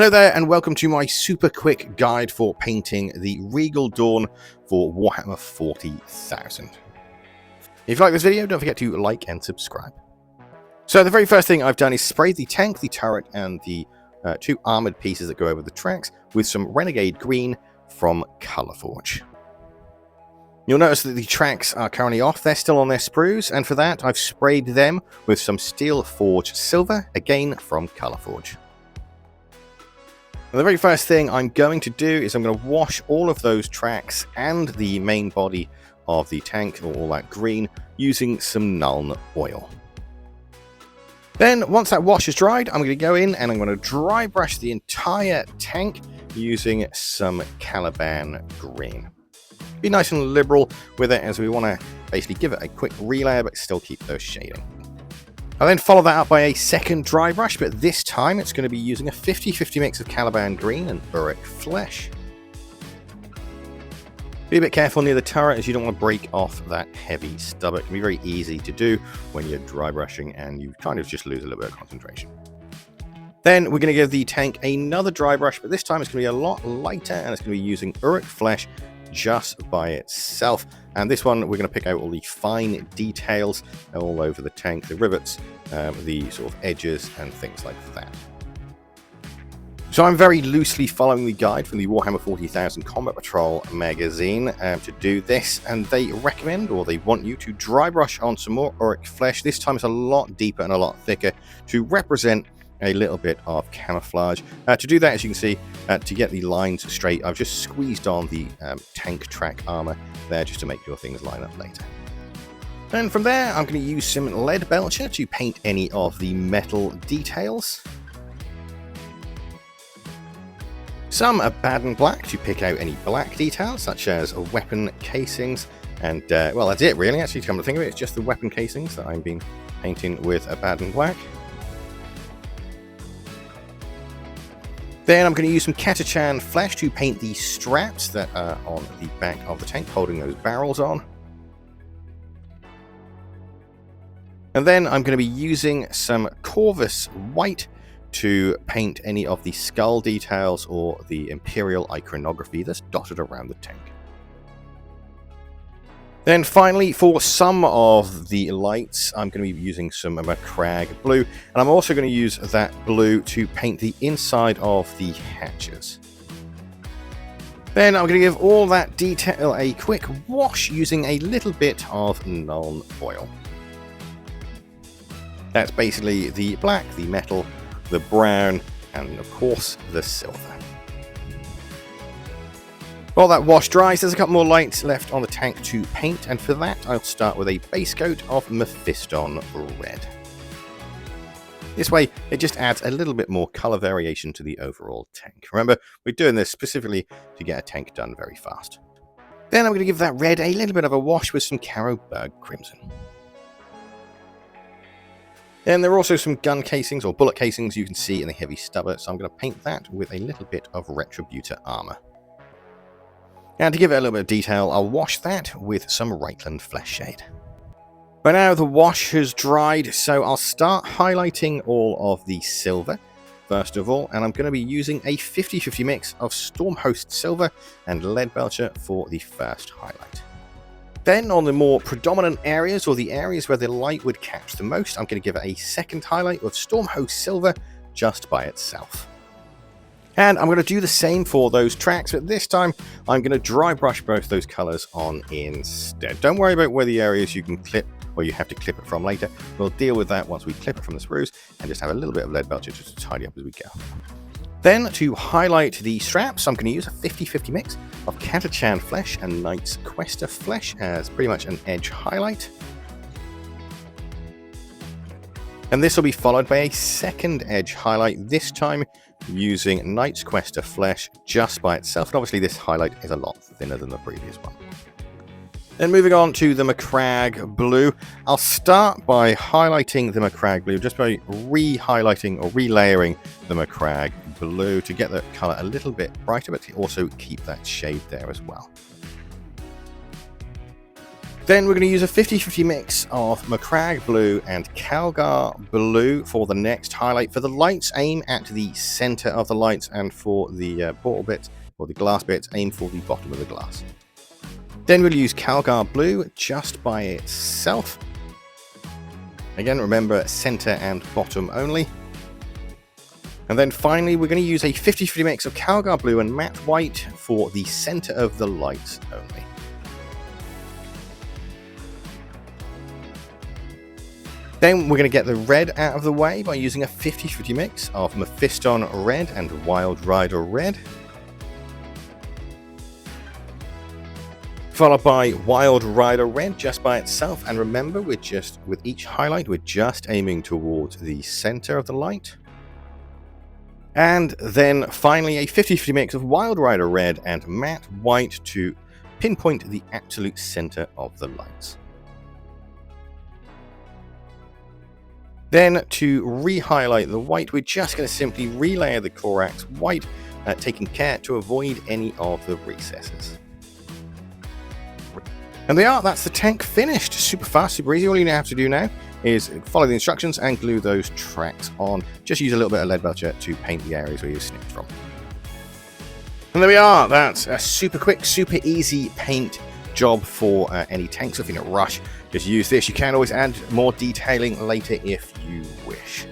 Hello there and welcome to my super quick guide for painting the Rogal Dorn for Warhammer 40,000. If you like this video, don't forget to like and subscribe. So the very first thing I've done is spray the tank, the turret and the two armoured pieces that go over the tracks with some Renegade Green from Colourforge. You'll notice that the tracks are currently off, they're still on their sprues, and for that I've sprayed them with some Steelforged Silver, again from Colourforge. And the very first thing I'm going to do is I'm going to wash all of those tracks and the main body of the tank, or all that green, using some Nuln Oil. Then, once that wash is dried, I'm going to go in and I'm going to dry brush the entire tank using some Caliban Green. Be nice and liberal with it, as we want to basically give it a quick relayer but still keep those shading. I'll then follow that up by a second dry brush, but this time it's going to be using a 50-50 mix of Caliban Green and Orruk Flesh. Be a bit careful near the turret, as you don't want to break off that heavy stub. It can be very easy to do when you're dry brushing and you kind of just lose a little bit of concentration. Then we're going to give the tank another dry brush, but this time it's going to be a lot lighter and it's going to be using Orruk Flesh just by itself. And this one we're going to pick out all the fine details all over the tank, the rivets, the sort of edges and things like that. So I'm very loosely following the guide from the Warhammer 40,000 Combat Patrol magazine to do this, and they recommend, or they want you to dry brush on some more Orruk Flesh. This time it's a lot deeper and a lot thicker to represent a little bit of camouflage. To do that, as you can see, to get the lines straight, I've just squeezed on the tank track armor there just to make sure things line up later. And from there, I'm going to use some Leadblecher to paint any of the metal details. Some Abaddon Black to pick out any black details, such as weapon casings. And, well, that's it really, actually, to come to think of it. It's just the weapon casings that I've been painting with Abaddon Black. Then I'm going to use some Catachan Flesh to paint the straps that are on the back of the tank, holding those barrels on. And then I'm going to be using some Corax White to paint any of the skull details or the Imperial iconography that's dotted around the tank. Then finally, for some of the lights, I'm going to be using some Macgragge Blue, and I'm also going to use that blue to paint the inside of the hatches. Then I'm going to give all that detail a quick wash using a little bit of Nuln Oil. That's basically the black, the metal, the brown, and of course the silver. While that wash dries, there's a couple more lights left on the tank to paint, and for that I'll start with a base coat of Mephiston Red. This way it just adds a little bit more colour variation to the overall tank. Remember, we're doing this specifically to get a tank done very fast. Then I'm going to give that red a little bit of a wash with some Carroburg Crimson. Then there are also some gun casings or bullet casings you can see in the heavy stubber, so I'm going to paint that with a little bit of Retributor Armour. And to give it a little bit of detail, I'll wash that with some Reikland Fleshshade. By now the wash has dried, so I'll start highlighting all of the silver, first of all, and I'm going to be using a 50-50 mix of Stormhost Silver and Leadblecher for the first highlight. Then on the more predominant areas, or the areas where the light would catch the most, I'm going to give it a second highlight of Stormhost Silver just by itself. And I'm going to do the same for those tracks, but this time I'm going to dry brush both those colours on instead. Don't worry about where the areas you can clip, or you have to clip it from later. We'll deal with that once we clip it from the sprues, and just have a little bit of Leadblecher just to tidy up as we go. Then to highlight the straps, I'm going to use a 50-50 mix of Catachan Flesh and Knight's Questor Flesh as pretty much an edge highlight. And this will be followed by a second edge highlight, this time using Knight's Questor Flesh just by itself. And obviously this highlight is a lot thinner than the previous one. Then moving on to the Macgragge Blue, I'll start by highlighting the Macgragge Blue, just by re-highlighting or relayering the Macgragge Blue to get the colour a little bit brighter, but to also keep that shade there as well. Then we're going to use a 50-50 mix of Macgragge Blue and Calgar Blue for the next highlight. For the lights, aim at the center of the lights, and for the portal bits, or the glass bits, aim for the bottom of the glass. Then we'll use Calgar Blue just by itself. Again, remember, center and bottom only. And then finally, we're going to use a 50-50 mix of Calgar Blue and Matte White for the center of the lights only. Then we're going to get the red out of the way by using a 50-50 mix of Mephiston Red and Wild Rider Red, followed by Wild Rider Red just by itself. And remember, with each highlight, we're just aiming towards the center of the light. And then finally a 50-50 mix of Wild Rider Red and Matte White to pinpoint the absolute center of the lights. Then to re-highlight the white, we're just going to simply relayer the Corax White, taking care to avoid any of the recesses. And that's the tank finished. Super fast, super easy. All you have to do now is follow the instructions and glue those tracks on. Just use a little bit of Leadblecher to paint the areas where you snipped from. And there we are. That's a super quick, super easy paint job for any tank. So if you're in a rush, just use this. You can always add more detailing later if you wish.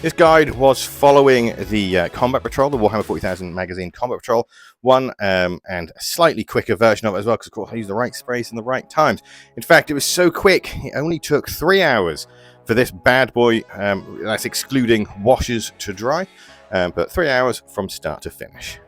This guide was following the Combat Patrol, the Warhammer 40,000 magazine Combat Patrol one, and a slightly quicker version of it as well, because of course I used the right sprays in the right times. In fact, it was so quick, it only took 3 hours for this bad boy, that's excluding washes, to dry, but 3 hours from start to finish.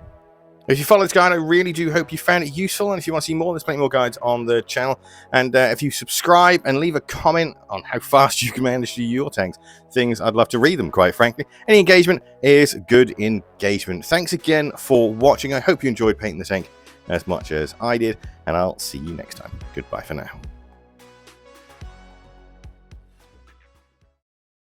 If you follow this guide, I really do hope you found it useful, and if you want to see more, there's plenty more guides on the channel. And if you subscribe and leave a comment on how fast you can manage to do your tanks, things I'd love to read them, quite frankly. Any engagement is good engagement. Thanks again for watching. I hope you enjoyed painting the tank as much as I did, and I'll see you next time. Goodbye for now.